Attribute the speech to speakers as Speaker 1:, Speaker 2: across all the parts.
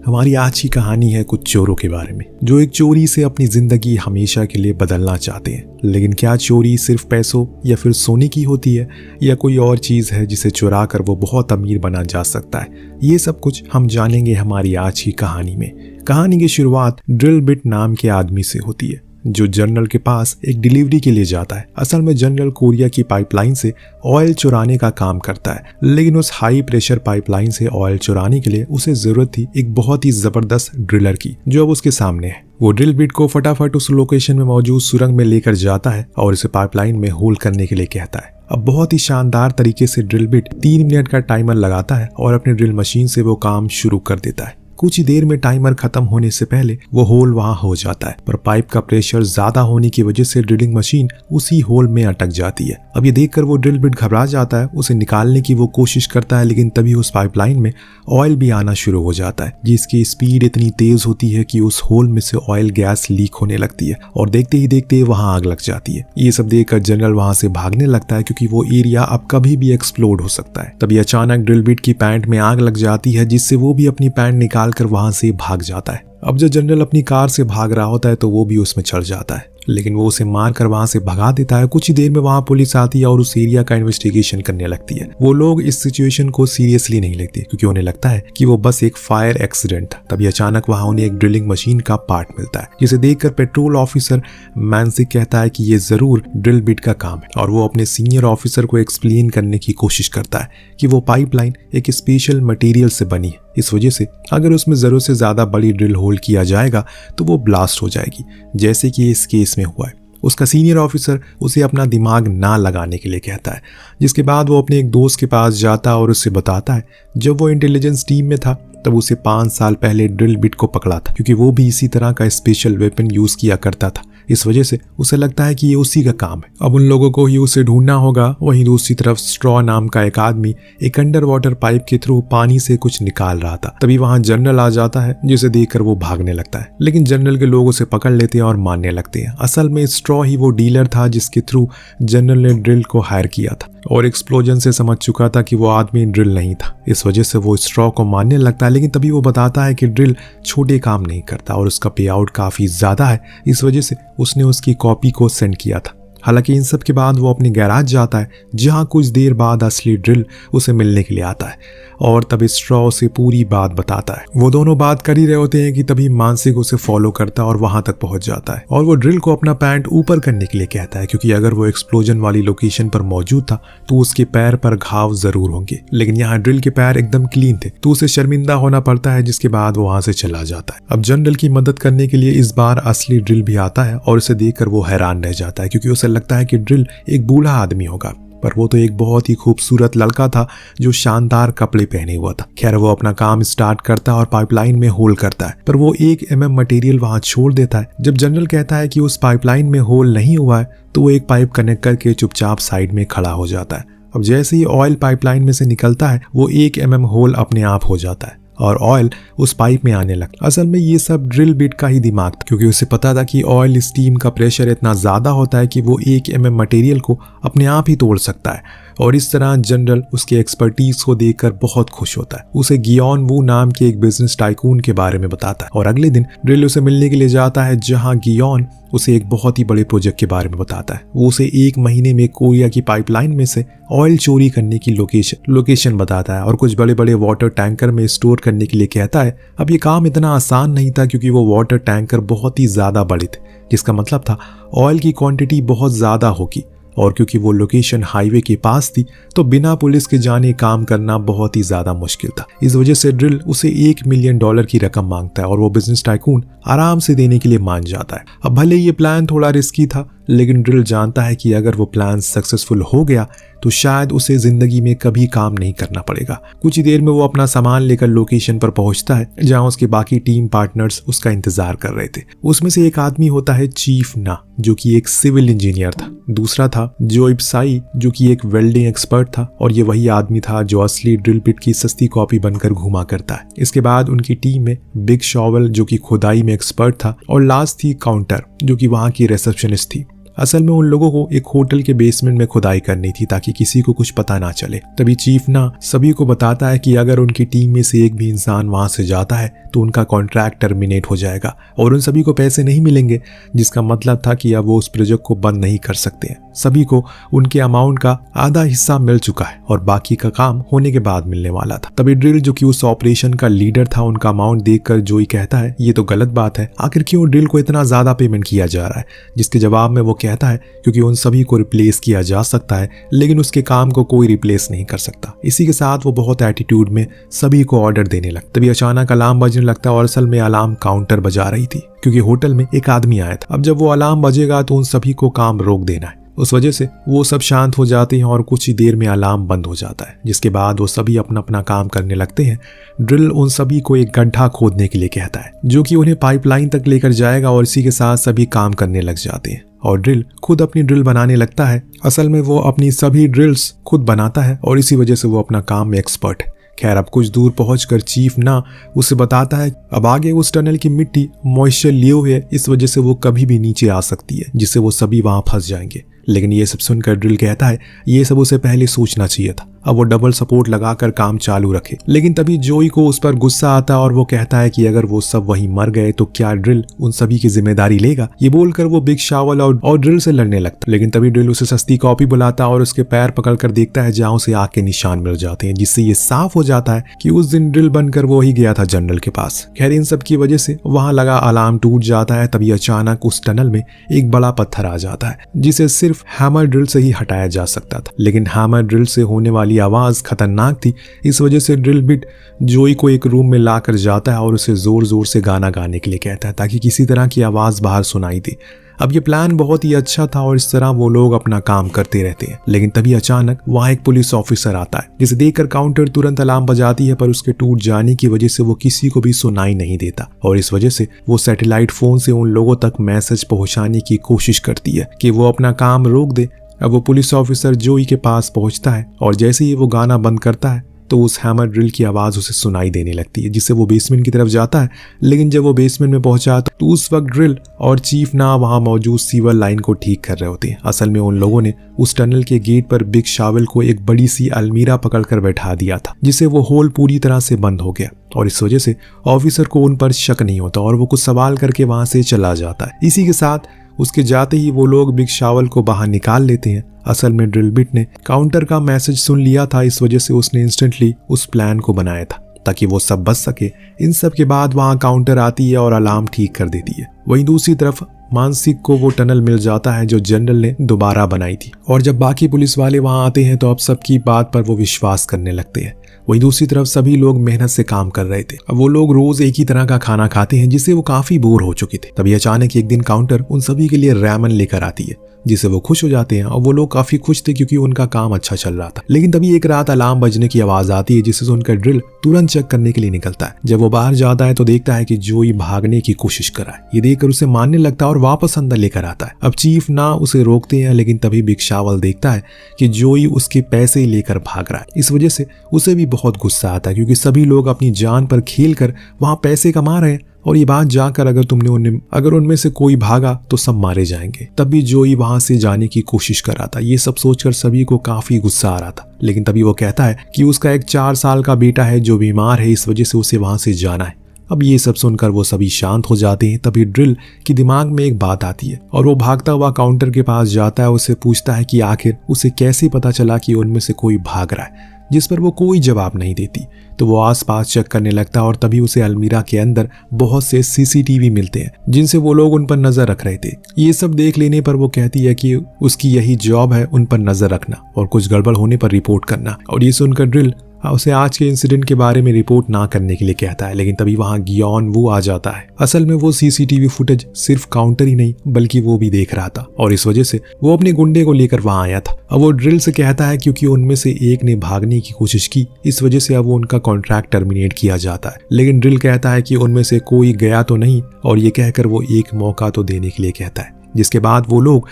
Speaker 1: हमारी आज की कहानी है कुछ चोरों के बारे में जो एक चोरी से अपनी जिंदगी हमेशा के लिए बदलना चाहते हैं। लेकिन क्या चोरी सिर्फ पैसों या फिर सोने की होती है या कोई और चीज है जिसे चुरा कर वो बहुत अमीर बना जा सकता है? ये सब कुछ हम जानेंगे हमारी आज की कहानी में। कहानी की शुरुआत ड्रिल बिट नाम के आदमी से होती है जो जनरल के पास एक डिलीवरी के लिए जाता है। असल में जनरल कोरिया की पाइपलाइन से ऑयल चुराने का काम करता है, लेकिन उस हाई प्रेशर पाइपलाइन से ऑयल चुराने के लिए उसे जरूरत थी एक बहुत ही जबरदस्त ड्रिलर की जो अब उसके सामने है। वो ड्रिल बिट को फटाफट उस लोकेशन में मौजूद सुरंग में लेकर जाता है और इसे पाइपलाइन में होल करने के लिए कहता है। अब बहुत ही शानदार तरीके से ड्रिल बिट 3 मिनट का टाइमर लगाता है और अपनी ड्रिल मशीन से वो काम शुरू कर देता है। कुछ ही देर में टाइमर खत्म होने से पहले वो होल वहां हो जाता है, पर पाइप का प्रेशर ज्यादा होने की वजह से ड्रिलिंग मशीन उसी होल में अटक जाती है। अब ये देखकर वो ड्रिल बिट घबरा जाता है, उसे निकालने की वो कोशिश करता है, लेकिन तभी उस पाइपलाइन में ऑयल भी आना शुरू हो जाता है जिसकी स्पीड इतनी तेज होती है कि उस होल में से ऑयल गैस लीक होने लगती है और देखते ही देखते वहां आग लग जाती है। ये सब देखकर जनरल वहां से भागने लगता है क्योंकि वो एरिया अब कभी भी एक्सप्लोड हो सकता है। तभी अचानक ड्रिल बिट की पैंट में आग लग जाती है जिससे वो भी अपनी पैंट निकाल कर वहां से भाग जाता है। अब जब जनरल अपनी कार से भाग रहा होता है तो वो भी उसमें चढ़ जाता है, लेकिन वो उसे मार कर वहां से भगा देता है। कुछ ही देर में वहां पुलिस आती है और उस एरिया का इन्वेस्टिगेशन करने लगती है। वो लोग इस सिचुएशन को सीरियसली नहीं लेते क्योंकि उन्हें लगता है कि वो बस एक फायर एक्सीडेंट था। तभी अचानक वहां उन्हें एक ड्रिलिंग मशीन का पार्ट मिलता है जिसे देखकर पेट्रोल ऑफिसर मैंसिक कहता है कि ये जरूर ड्रिल बिट का काम है और वो अपने सीनियर ऑफिसर को एक्सप्लेन करने की कोशिश करता है कि वो पाइपलाइन एक स्पेशल मटेरियल से बनी है, इस वजह से अगर उसमें जरूरत से ज्यादा बड़ी ड्रिल होल किया जाएगा तो वो ब्लास्ट हो जाएगी, जैसे कि इस केस में हुआ है। उसका सीनियर ऑफिसर उसे अपना दिमाग ना लगाने के लिए कहता है, जिसके बाद वो अपने एक दोस्त के पास जाता है और उससे बताता है जब वो इंटेलिजेंस टीम में था तब उसे 5 साल पहले ड्रिल बिट को पकड़ा था क्योंकि वो भी इसी तरह का स्पेशल वेपन यूज किया करता था। इस वजह से उसे लगता है कि ये उसी का काम है। अब उन लोगों को ही उसे ढूंढना होगा। वहीं दूसरी तरफ स्ट्रॉ नाम का एक आदमी एक अंडर वाटर पाइप के थ्रू पानी से कुछ निकाल रहा था। तभी वहां जनरल आ जाता है जिसे देखकर वो भागने लगता है, लेकिन जनरल के लोग उसे पकड़ लेते हैं और मारने लगते हैं। असल में स्ट्रॉ ही वो डीलर था जिसके थ्रू जनरल ने ड्रिल को हायर किया था और एक्सप्लोजन से समझ चुका था कि वो आदमी ड्रिल नहीं था। इस वजह से वो स्ट्रॉ को मारने लगता है, लेकिन तभी वो बताता है कि ड्रिल छोटे काम नहीं करता और उसका पे आउट काफी ज्यादा है, इस वजह से उसने उसकी कॉपी को सेंड किया था। हालांकि इन सब के बाद वो अपने गैराज जाता है जहां कुछ देर बाद असली ड्रिल उसे मिलने के लिए आता है और तब स्ट्रॉ से पूरी बात बताता है। वो दोनों बात कर ही रहे होते हैं कि तभी मानसिक उसे फॉलो करता है और वहां तक पहुंच जाता है और वो ड्रिल को अपना पैंट ऊपर करने के लिए कहता है क्योंकि अगर वो एक्सप्लोजन वाली लोकेशन पर मौजूद था तो उसके पैर पर घाव जरूर होंगे, लेकिन यहाँ ड्रिल के पैर एकदम क्लीन थे तो उसे शर्मिंदा होना पड़ता है, जिसके बाद वो वहां से चला जाता है। अब जनरल की मदद करने के लिए इस बार असली ड्रिल भी आता है और उसे देखकर वो हैरान रह जाता है क्योंकि उसे लगता है कि ड्रिल एक बूढ़ा आदमी होगा, पर वो तो एक बहुत ही खूबसूरत लड़का था जो शानदार कपड़े पहने हुआ था। खैर वो अपना काम स्टार्ट करता है और पाइपलाइन में होल करता है, पर वो 1 mm मटेरियल वहां छोड़ देता है। जब जनरल कहता है कि उस पाइपलाइन में होल नहीं हुआ है तो वो एक पाइप कनेक्ट करके चुपचाप साइड में खड़ा हो जाता है। अब जैसे ही ऑयल पाइपलाइन में से निकलता है वो 1 mm होल अपने आप हो जाता है और ऑयल उस पाइप में आने लगता। असल में ये सब ड्रिल बिट का ही दिमाग था क्योंकि उसे पता था कि ऑयल स्टीम का प्रेशर इतना ज्यादा होता है कि वो 1 mm मटेरियल को अपने आप ही तोड़ सकता है और इस तरह जनरल उसके एक्सपर्टीज को देखकर बहुत खुश होता है। उसे गियोन वू नाम के एक बिजनेस टाइकून के बारे में बताता है और अगले दिन ड्रिल उसे मिलने के लिए जाता है जहां गियोन उसे एक बहुत ही बड़े प्रोजेक्ट के बारे में बताता है। वो उसे 1 महीने में कोरिया की पाइपलाइन में से ऑयल चोरी करने की लोकेशन बताता है और कुछ बड़े बड़े वाटर टैंकर में स्टोर करने के लिए कहता है। अब ये काम इतना आसान नहीं था क्योंकि वो वाटर टैंकर बहुत ही ज्यादा बड़े थे, जिसका मतलब था ऑयल की क्वांटिटी बहुत ज्यादा होगी और क्योंकि वो लोकेशन हाईवे के पास थी तो बिना पुलिस के जाने काम करना बहुत ही ज्यादा मुश्किल था। इस वजह से ड्रिल उसे $1 मिलियन की रकम मांगता है और वो बिजनेस टाइकून आराम से देने के लिए मान जाता है। अब भले ये प्लान थोड़ा रिस्की था, लेकिन ड्रिल जानता है कि अगर वो प्लान सक्सेसफुल हो गया तो शायद उसे जिंदगी में कभी काम नहीं करना पड़ेगा। कुछ ही देर में वो अपना सामान लेकर लोकेशन पर पहुंचता है जहां उसके बाकी टीम पार्टनर्स उसका इंतजार कर रहे थे। उसमें से एक आदमी होता है चीफ ना, जो कि एक सिविल इंजीनियर था। दूसरा था जोइब साई, जो कि एक वेल्डिंग एक्सपर्ट था और ये वही आदमी था जो असली ड्रिल बिट की सस्ती कॉपी बनकर घुमा करता है। इसके बाद उनकी टीम में बिग शॉवल, जो कि खुदाई में एक्सपर्ट था, और लास्ट थी काउंटर, जो कि वहां की रिसेप्शनिस्ट थी। असल में उन लोगों को एक होटल के बेसमेंट में खुदाई करनी थी ताकि किसी को कुछ पता ना चले। तभी चीफ ना सभी को बताता है कि अगर उनकी टीम में से एक भी इंसान वहां से जाता है तो उनका कॉन्ट्रैक्ट टर्मिनेट हो जाएगा और उन सभी को पैसे नहीं मिलेंगे, जिसका मतलब था कि अब वो उस प्रोजेक्ट को बंद नहीं कर सकते हैं। सभी को उनके अमाउंट का आधा हिस्सा मिल चुका है और बाकी का काम होने के बाद मिलने वाला था। तभी ड्रिल जो कि उस ऑपरेशन का लीडर था, उनका अमाउंट देखकर जोई कहता है ये तो गलत बात है, आखिर क्यों ड्रिल को इतना ज्यादा पेमेंट किया जा रहा है। जिसके जवाब में वो कहता है क्योंकि उन सभी को रिप्लेस किया जा सकता है लेकिन उसके काम को कोई रिप्लेस नहीं कर सकता। इसी के साथ वो बहुत एटीट्यूड में सभी को ऑर्डर देने लगता। तभी अचानक अलार्म बजने लगता और असल में अलार्म काउंटर बजा रही थी क्योंकि होटल में एक आदमी आया था। अब जब वो अलार्म बजेगा तो उन सभी को काम रोक देना है। उस वजह से वो सब शांत हो जाते हैं और कुछ ही देर में अलार्म बंद हो जाता है, जिसके बाद वो सभी अपना अपना काम करने लगते हैं। ड्रिल उन सभी को एक गड्ढा खोदने के लिए कहता है जो कि उन्हें पाइपलाइन तक लेकर जाएगा और इसी के साथ सभी काम करने लग जाते हैं और ड्रिल खुद अपनी ड्रिल बनाने लगता है। असल में वो अपनी सभी ड्रिल्स खुद बनाता है और इसी वजह से वो अपना काम में एक्सपर्ट है। खैर अब कुछ दूर पहुंचकर चीफ ना उसे बताता है अब आगे उस टनल की मिट्टी मॉइस्चर लिए हुए है, इस वजह से वो कभी भी नीचे आ सकती है जिससे वो सभी वहां फंस जाएंगे। लेकिन ये सब सुनकर ड्रिल कहता है ये सब उसे पहले सोचना चाहिए था, अब वो डबल सपोर्ट लगाकर काम चालू रखे। लेकिन तभी जोई को उस पर गुस्सा आता है और वो कहता है कि अगर वो सब वहीं मर गए तो क्या ड्रिल उन सभी की जिम्मेदारी लेगा। ये बोलकर वो बिग शावल और ड्रिल से लड़ने लगता। लेकिन तभी ड्रिल उसे सस्ती कॉपी बुलाता और उसके पैर पकड़कर देखता है जहां उसे आग के निशान मिल जाते हैं, जिससे ये साफ हो जाता है कि उस दिन ड्रिल बनकर वो ही गया था जनरल के पास। खैर इन सब की वजह से वहां लगा अलार्म टूट जाता है। तभी अचानक उस टनल में एक बड़ा पत्थर आ जाता है जिसे सिर्फ हैमर ड्रिल से ही हटाया जा सकता था। लेकिन हैमर ड्रिल से होने वाली आवाज खतरनाक थी, इस वजह से ड्रिल बिट जोई को एक रूम में लाकर जाता है और उसे जोर जोर से गाना गाने के लिए कहता है ताकि किसी तरह की आवाज बाहर सुनाई दे। अब ये प्लान बहुत ही अच्छा था और इस तरह वो लोग अपना काम करते रहते हैं। लेकिन तभी अचानक वहां एक पुलिस ऑफिसर आता है जिसे देखकर काउंटर तुरंत अलार्म बजाती है, पर उसके टूट जाने की वजह से वो किसी को भी सुनाई नहीं देता और इस वजह से वो सैटेलाइट फोन से उन लोगों तक मैसेज पहुंचाने की कोशिश करती है कि वो अपना काम रोक दे। अब वो पुलिस ऑफिसर जोई के पास पहुंचता है और जैसे ही वो गाना बंद करता है तो उस हैमर ड्रिल की आवाज उसे सुनाई देने लगती है, जिससे वो बेसमेंट की तरफ जाता है। लेकिन जब वो बेसमेंट में पहुंचा तो उस वक्त ड्रिल और चीफ ना वहां मौजूद सीवर लाइन को ठीक कर रहे होते हैं। असल में उन लोगों ने उस टनल के गेट पर बिग शावल को एक बड़ी सी अलमीरा पकड़कर बैठा दिया था, जिससे वो होल पूरी तरह से बंद हो गया और इस वजह से ऑफिसर को उन पर शक नहीं होता और वो कुछ सवाल करके वहां से चला जाता है। इसी के साथ उसके जाते ही वो लोग बिग शावल को बाहर निकाल लेते हैं। असल में ड्रिल बिट ने काउंटर का मैसेज सुन लिया था, इस वजह से उसने इंस्टेंटली उस प्लान को बनाया था ताकि वो सब बच सके। इन सब के बाद वहां काउंटर आती है और अलार्म ठीक कर देती है। वहीं दूसरी तरफ मानसिक को वो टनल मिल जाता है जो जनरल ने दोबारा बनाई थी और जब बाकी पुलिस वाले वहां आते हैं तो अब सबकी बात पर वो विश्वास करने लगते हैं। वहीं दूसरी तरफ सभी लोग मेहनत से काम कर रहे थे। अब वो लोग रोज एक ही तरह का खाना खाते हैं जिससे वो काफी बोर हो चुके थे। तभी अचानक एक दिन काउंटर उन सभी के लिए रैमन लेकर आती है जिससे वो खुश हो जाते हैं और वो लोग काफी खुश थे क्योंकि उनका काम अच्छा चल रहा था। लेकिन तभी एक रात अलार्म बजने की आवाज आती है जिसे सुनकर ड्रिल तुरंत चेक करने के लिए निकलता है। जब वो बाहर जाता है तो देखता है कि जोई भागने की कोशिश कर रहा है। ये देखकर उसे मारने लगता है और वापस अंदर लेकर आता है। अब चीफ ना उसे रोकते हैं लेकिन तभी बिग शावल देखता है कि जोई उसके पैसे लेकर भाग रहा है। इस वजह से उसे भी बहुत गुस्सा आता है क्योंकि सभी लोग अपनी जान पर खेल कर वहां पैसे कमा रहे हैं और ये बात जाकर अगर उनमें से कोई भागा तो सब मारे जाएंगे। तब भी जोई वहां से जाने की कोशिश कर रहा था। ये सब सोचकर सभी को काफी गुस्सा आ रहा था। लेकिन तभी वो कहता है कि उसका एक 4 साल का बेटा है जो बीमार है, इस वजह से उसे वहां से जाना है। अब ये सब सुनकर वो सभी शांत हो जाते हैं। तभी ड्रिल की दिमाग में एक बात आती है और वो भागता हुआ काउंटर के पास जाता है। उससे पूछता है कि आखिर उसे कैसे पता चला कि उनमें से कोई भाग रहा है, जिस पर वो कोई जवाब नहीं देती। तो वो आसपास चेक करने लगता है और तभी उसे अलमीरा के अंदर बहुत से सीसीटीवी मिलते हैं जिनसे वो लोग उन पर नजर रख रहे थे। ये सब देख लेने पर वो कहती है कि उसकी यही जॉब है उन पर नजर रखना और कुछ गड़बड़ होने पर रिपोर्ट करना। और ये सुनकर ड्रिल उसे आज के इंसिडेंट के बारे में रिपोर्ट ना करने के लिए कहता है। लेकिन तभी वहां गियोन वू आ जाता है। असल में वो सीसीटीवी फुटेज सिर्फ काउंटर ही नहीं बल्कि वो भी देख रहा था और इस वजह से वो अपने गुंडे को लेकर वहां आया था। अब वो ड्रिल से कहता है क्योंकि उनमें से एक ने भागने की कोशिश की, इस वजह से अब वो उनका कॉन्ट्रैक्ट टर्मिनेट किया जाता है। लेकिन ड्रिल कहता है कि उनमें से कोई गया तो नहीं और ये कहकर वो एक मौका तो देने के लिए कहता है। जिसके बाद वो लोग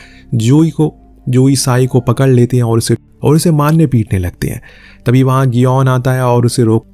Speaker 1: जोई साई को पकड़ लेते हैं और उसे मारने पीटने लगते हैं। तभी वहां गियोन आता है और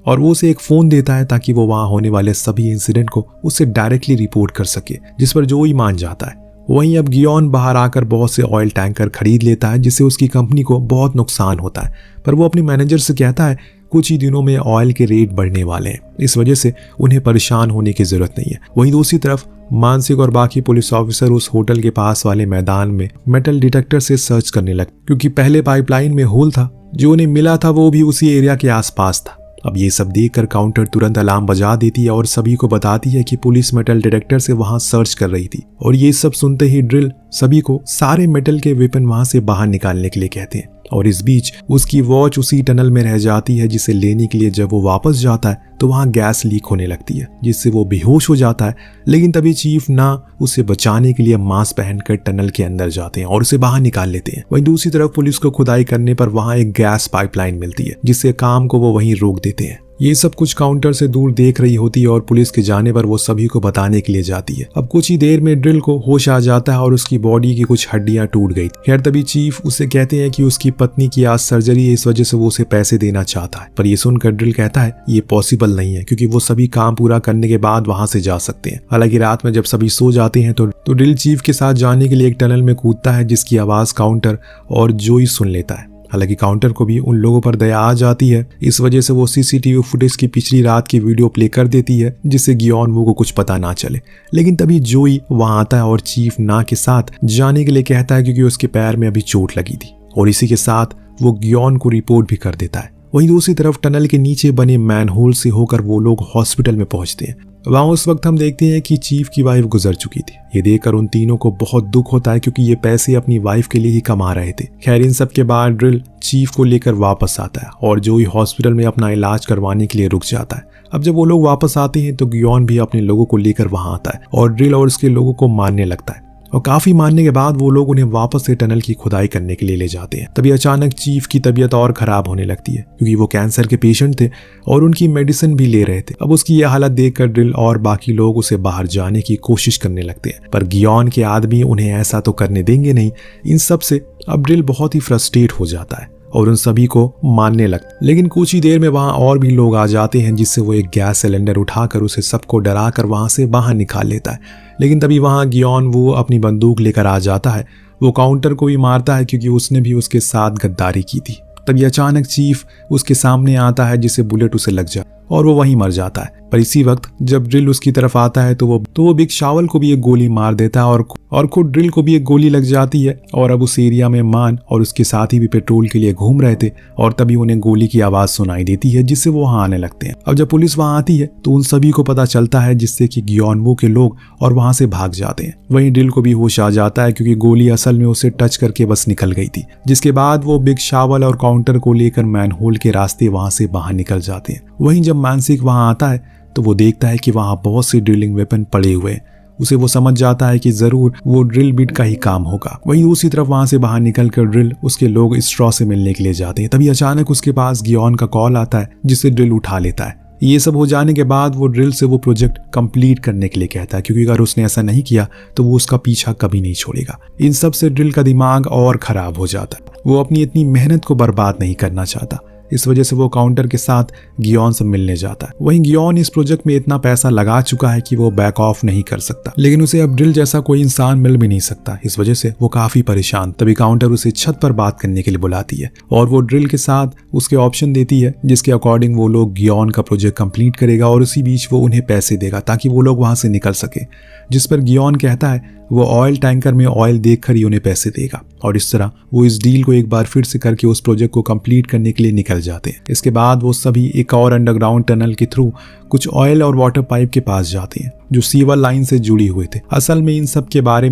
Speaker 1: वो उसे एक फोन देता है ताकि वो वहां होने वाले सभी इंसिडेंट को उससे डायरेक्टली रिपोर्ट कर सके, जिस पर जोई मान जाता है वहीं अब गियोन बाहर आकर बहुत से ऑयल टैंकर खरीद लेता है, जिससे उसकी कंपनी को बहुत नुकसान होता है। पर वो अपनी मैनेजर से कहता है कुछ ही दिनों में ऑयल के रेट बढ़ने वाले हैं, इस वजह से उन्हें परेशान होने की जरूरत नहीं है। वहीं दूसरी तरफ मानसिक और बाकी पुलिस ऑफिसर उस होटल के पास वाले मैदान में मेटल डिटेक्टर से सर्च करने लगे, क्योंकि पहले पाइपलाइन में होल था जो उन्हें मिला था वो भी उसी एरिया के आसपास था। अब ये सब देखकर काउंटर तुरंत अलार्म बजा देती है और सभी को बताती है कि पुलिस मेटल डिटेक्टर से वहां सर्च कर रही थी। और ये सब सुनते ही ड्रिल सभी को सारे मेटल के वेपन वहां से बाहर निकालने के लिए कहते हैं। और इस बीच उसकी वॉच उसी टनल में रह जाती है, जिसे लेने के लिए जब वो वापस जाता है तो वहां गैस लीक होने लगती है, जिससे वो बेहोश हो जाता है। लेकिन तभी चीफ ना उसे बचाने के लिए मास्क पहनकर टनल के अंदर जाते हैं और उसे बाहर निकाल लेते हैं। वहीं दूसरी तरफ पुलिस को खुदाई करने पर वहां एक गैस पाइपलाइन मिलती है, जिससे काम को वो वहीं रोक देते हैं। ये सब कुछ काउंटर से दूर देख रही होती है और पुलिस के जाने पर वो सभी को बताने के लिए जाती है। अब कुछ ही देर में ड्रिल को होश आ जाता है और उसकी बॉडी की कुछ हड्डियां टूट गई। खैर तभी चीफ उसे कहते हैं कि उसकी पत्नी की आज सर्जरी है, इस वजह से वो उसे पैसे देना चाहता है। पर ये सुनकर ड्रिल कहता है ये पॉसिबल नहीं है, क्योंकि वो सभी काम पूरा करने के बाद वहां से जा सकते हैं। हालांकि रात में जब सभी सो जाते हैं तो ड्रिल चीफ के साथ जाने के लिए एक टनल में कूदता है, जिसकी आवाज काउंटर और जोई सुन लेता है। हालांकि काउंटर को भी उन लोगों पर दया आ जाती है, इस वजह से वो सीसीटीवी फुटेज की पिछली रात की वीडियो प्ले कर देती है, जिससे गियोन वो को कुछ पता ना चले। लेकिन तभी जोई वहां आता है और चीफ ना के साथ जाने के लिए कहता है, क्योंकि उसके पैर में अभी चोट लगी थी। और इसी के साथ वो गियोन को रिपोर्ट भी कर देता है। वहीं दूसरी तरफ टनल के नीचे बने मैनहोल से होकर वो लोग हॉस्पिटल में पहुंचते हैं। वहां उस वक्त हम देखते हैं कि चीफ की वाइफ गुजर चुकी थी। ये देखकर उन तीनों को बहुत दुख होता है, क्योंकि ये पैसे अपनी वाइफ के लिए ही कमा रहे थे। खैर इन सब के बाद ड्रिल चीफ को लेकर वापस आता है और जोई हॉस्पिटल में अपना इलाज करवाने के लिए रुक जाता है। अब जब वो लोग वापस आते हैं तो गियोन भी अपने लोगों को लेकर वहां आता है और ड्रिल और उसके लोगों को मारने लगता है। और काफी मारने के बाद वो लोग उन्हें वापस से टनल की खुदाई करने के लिए ले जाते हैं। तभी अचानक चीफ की तबीयत और खराब होने लगती है, क्योंकि वो कैंसर के पेशेंट थे और उनकी मेडिसिन भी ले रहे थे। अब उसकी यह हालत देखकर ड्रिल और बाकी लोग उसे बाहर जाने की कोशिश करने लगते हैं, पर गियोन के आदमी उन्हें ऐसा तो करने देंगे नहीं। इन सब से अब ड्रिल बहुत ही फ्रस्ट्रेट हो जाता है और उन सभी को मारने लगता। लेकिन कुछ ही देर में वहां और भी लोग आ जाते हैं, जिससे वो एक गैस सिलेंडर उठाकर उसे सबको डराकर वहां से बाहर निकाल लेता है। लेकिन तभी वहां गियोन वो अपनी बंदूक लेकर आ जाता है। वो काउंटर को भी मारता है, क्योंकि उसने भी उसके साथ गद्दारी की थी। तभी अचानक चीफ उसके सामने आता है, जिससे बुलेट उसे लग जाए और वो वहीं मर जाता है। पर इसी वक्त जब ड्रिल उसकी तरफ आता है तो वो बिग शावल को भी एक गोली मार देता है और खुद ड्रिल को भी एक गोली लग जाती है। और अब उस एरिया में मान और उसके साथी भी पेट्रोल के लिए घूम रहे थे और तभी उन्हें गोली की आवाज सुनाई देती है, जिससे वो वहां आने लगते हैं। अब जब पुलिस वहां आती है तो उन सभी को पता चलता है, जिससे कि गियोनवो के लोग और वहां से भाग जाते हैं। वहीं ड्रिल को भी होश आ जाता है, क्योंकि गोली असल में उसे टच करके बस निकल गई थी। जिसके बाद वो बिग शावल और काउंटर को लेकर मैनहोल के रास्ते वहां से बाहर निकल जाते हैं। वहीं जब मानसिक वहां आता है तो वो देखता है कि वहां बहुत से ड्रिलिंग वेपन पड़े हुए हैं। उसे वो समझ जाता है कि जरूर वो ड्रिल बिट का ही काम होगा। वहीं दूसरी तरफ वहां से बाहर निकलकर ड्रिल उसके लोग स्ट्रॉ से मिलने के लिए जाते हैं। तभी अचानक उसके पास गियोन का कॉल आता है, जिसे ड्रिल उठा लेता है। ये सब हो जाने के बाद वो ड्रिल से वो प्रोजेक्ट कंप्लीट करने के लिए कहता है, क्योंकि अगर उसने ऐसा नहीं किया तो वो उसका पीछा कभी नहीं छोड़ेगा। इन सब से ड्रिल का दिमाग और खराब हो जाता है। वो अपनी इतनी मेहनत को बर्बाद नहीं करना चाहता, इस वजह से वो काउंटर के साथ गियोन से मिलने जाता है। वहीं गियोन इस प्रोजेक्ट में इतना पैसा लगा चुका है कि वो बैक ऑफ नहीं कर सकता, लेकिन उसे अब ड्रिल जैसा कोई इंसान मिल भी नहीं सकता। इस वजह से वो काफी परेशान। तभी काउंटर उसे छत पर बात करने के लिए बुलाती है और वो ड्रिल के साथ उसके ऑप्शन देती है, जिसके अकॉर्डिंग वो लोग गियोन का प्रोजेक्ट कंप्लीट करेगा और उसी बीच वो उन्हें पैसे देगा ताकि वो लोग वहां से निकल सके। जिस पर गियोन कहता है वो ऑयल टैंकर में ऑयल देखकर ही उन्हें पैसे देगा। और इस तरह वो इस डील को एक बार फिर से करके उस प्रोजेक्ट को कंप्लीट करने के लिए निकल जाते हैं। इसके बाद वो सभी एक और अंडरग्राउंड टनल के थ्रू कुछ ऑयल और वाटर पाइप के पास जाते हैं, जो सीवर लाइन से जुड़ी हुए थे। असल में इन सब के बारे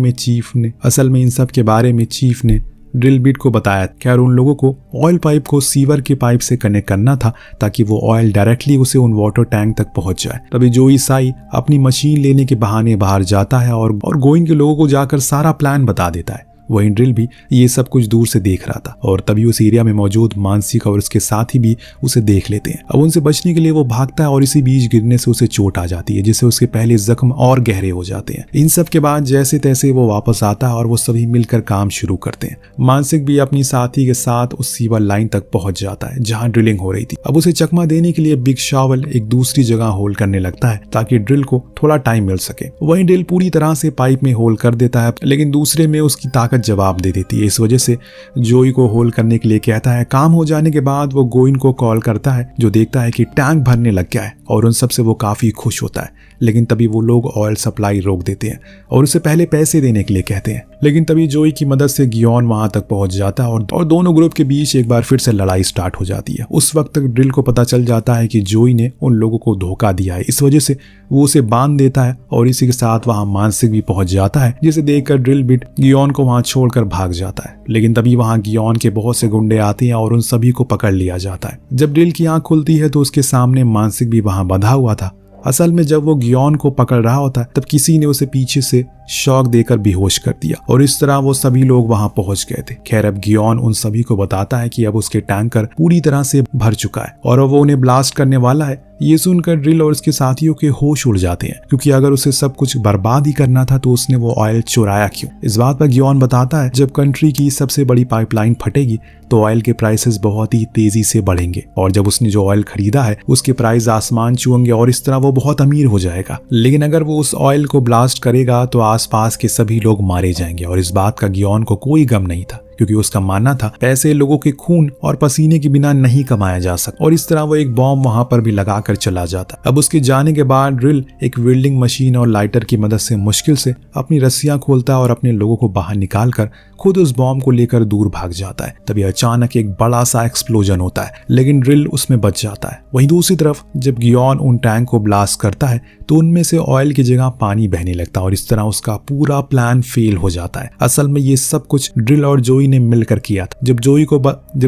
Speaker 1: में चीफ ने ड्रिल बिट को बताया। खैर उन लोगों को ऑयल पाइप को सीवर के पाइप से कनेक्ट करना था, ताकि वो ऑयल डायरेक्टली उसे उन वाटर टैंक तक पहुंच जाए। तभी जोई साई अपनी मशीन लेने के बहाने बाहर जाता है और गोइंग के लोगों को जाकर सारा प्लान बता देता है। वहीं ड्रिल भी ये सब कुछ दूर से देख रहा था और तभी उस एरिया में मौजूद मानसिक और उसके साथी भी उसे देख लेते हैं। अब उनसे बचने के लिए वो भागता है और इसी बीच गिरने से उसे चोट आ जाती है, जिससे उसके पहले जख्म और गहरे हो जाते हैं। इन सब के बाद जैसे तैसे वो वापस आता है और वो सभी मिलकर काम शुरू करते हैं। मानसिक भी अपनी साथी के साथ उस सीवर लाइन तक पहुंच जाता है जहां ड्रिलिंग हो रही थी। अब उसे चकमा देने के लिए बिग शावल एक दूसरी जगह होल करने लगता है ताकि ड्रिल को थोड़ा टाइम मिल सके। वहीं ड्रिल पूरी तरह से पाइप में होल कर देता है, लेकिन दूसरे में उसकी ताकत जवाब दे देती है। इस वजह से जोई को होल करने के लिए कहता है। काम हो जाने के बाद वो गोइन को कॉल करता है, जो देखता है कि टैंक भरने लग गया है और उन सब से वो काफी खुश होता है। लेकिन तभी वो लोग ऑयल सप्लाई रोक देते हैं और उसे पहले पैसे देने के लिए कहते हैं। लेकिन तभी जोई की मदद से गियोन वहां तक पहुंच जाता है और दोनों ग्रुप के बीच एक बार फिर से लड़ाई स्टार्ट हो जाती है। उस वक्त तक ड्रिल को पता चल जाता है कि जोई ने उन लोगों को धोखा दिया है। इस वजह से वो उसे बांध देता है और इसी के साथ वहां मानसिक भी पहुंच जाता है, जिसे देखकर ड्रिल बिट गियोन को वहां छोड़कर भाग जाता है। लेकिन तभी वहां गियोन के बहुत से गुंडे आते हैं और उन सभी को पकड़ लिया जाता है। जब ड्रिल की आंख खुलती है तो उसके सामने मानसिक भी वहां बंधा हुआ था। असल में जब वो गियोन को पकड़ रहा होता है तब किसी ने उसे पीछे से शॉक देकर बेहोश कर दिया और इस तरह वो सभी लोग वहां पहुंच गए थे। खैर अब गियोन उन सभी को बताता है कि अब उसके टैंकर पूरी तरह से भर चुका है और अब वो उन्हें ब्लास्ट करने वाला है। ये सुनकर ड्रिल और उसके साथियों के होश उड़ जाते हैं, क्योंकि अगर उसे सब कुछ बर्बाद ही करना था तो उसने वो ऑयल चुराया क्यों। इस बात पर गियोन बताता है जब कंट्री की सबसे बड़ी पाइपलाइन फटेगी तो ऑयल के प्राइसेस बहुत ही तेजी से बढ़ेंगे और जब उसने जो ऑयल खरीदा है उसके प्राइस आसमान छुएंगे और इस तरह वो बहुत अमीर हो जाएगा। लेकिन अगर वो उस ऑयल को ब्लास्ट करेगा तो आसपास के सभी लोग मारे जाएंगे और इस बात का गियोन को कोई गम नहीं था, क्योंकि उसका मानना था पैसे लोगों के खून और पसीने के बिना नहीं कमाया जा सकता। और इस तरह वो एक बॉम्ब वहां पर भी लगाकर चला जाता। अब उसके जाने के बाद ड्रिल एक वेल्डिंग मशीन और लाइटर की मदद से मुश्किल से अपनी रस्सियां खोलता है और अपने लोगों को बाहर निकालकर खुद उस बॉम्ब को लेकर दूर भाग जाता है। तभी अचानक एक बड़ा सा एक्सप्लोजन होता है, लेकिन ड्रिल उसमें बच जाता है। वहीं दूसरी तरफ जब गियोन उन टैंक को ब्लास्ट करता है तो उनमें से ऑयल की जगह पानी बहने लगता है और इस तरह उसका पूरा प्लान फेल हो जाता है। असल में ये सब कुछ ड्रिल और जोई ने मिलकर किया था। जब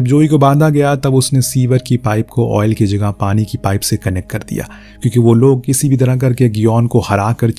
Speaker 1: जोई को बांधा गया तब उसने सीवर की पाइप को ऑयल की जगह पानी की पाइप से कनेक्ट कर दिया, क्योंकि वो लोग किसी भी तरह करके गियोन को हराकर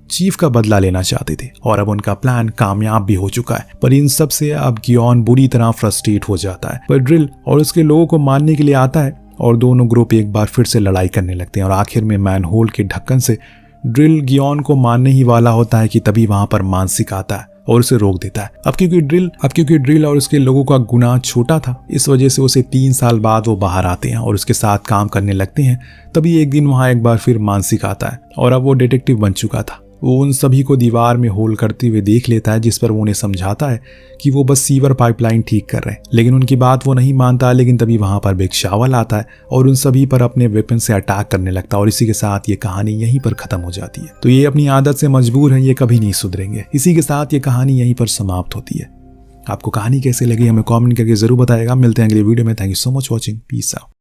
Speaker 1: चीफ का बदला लेना चाहते थे और अब उनका प्लान कामयाब भी हो चुका है। पर इन सब से अब गियोन बुरी तरह फ्रस्ट्रेट हो जाता है। पर ड्रिल और उसके लोगों को मारने के लिए आता है और दोनों ग्रुप एक बार फिर से लड़ाई करने लगते हैं और आखिर में मैनहोल के ढक्कन से ड्रिल गियोन को मारने ही वाला होता है कि तभी वहां पर मानसिक आता है और उसे रोक देता है। अब क्योंकि ड्रिल और उसके लोगों का गुनाह छोटा था, इस वजह से उसे 3 साल बाद वो बाहर आते हैं और उसके साथ काम करने लगते हैं। तभी एक दिन वहां एक बार फिर मानसिक आता है और अब वो डिटेक्टिव बन चुका था। वो उन सभी को दीवार में होल करते हुए देख लेता है, जिस पर वो उन्हें समझाता है कि वो बस सीवर पाइपलाइन ठीक कर रहे हैं, लेकिन उनकी बात वो नहीं मानता। लेकिन तभी वहां पर बिग शावल आता है और उन सभी पर अपने वेपन से अटैक करने लगता है और इसी के साथ ये कहानी यहीं पर खत्म हो जाती है। तो ये अपनी आदत से मजबूर है, ये कभी नहीं सुधरेंगे। इसी के साथ ये कहानी यहीं पर समाप्त होती है। आपको कहानी कैसे लगी हमें कमेंट करके जरूर बताएगा। मिलते हैं अगले वीडियो में। Thank you so much watching. Peace out.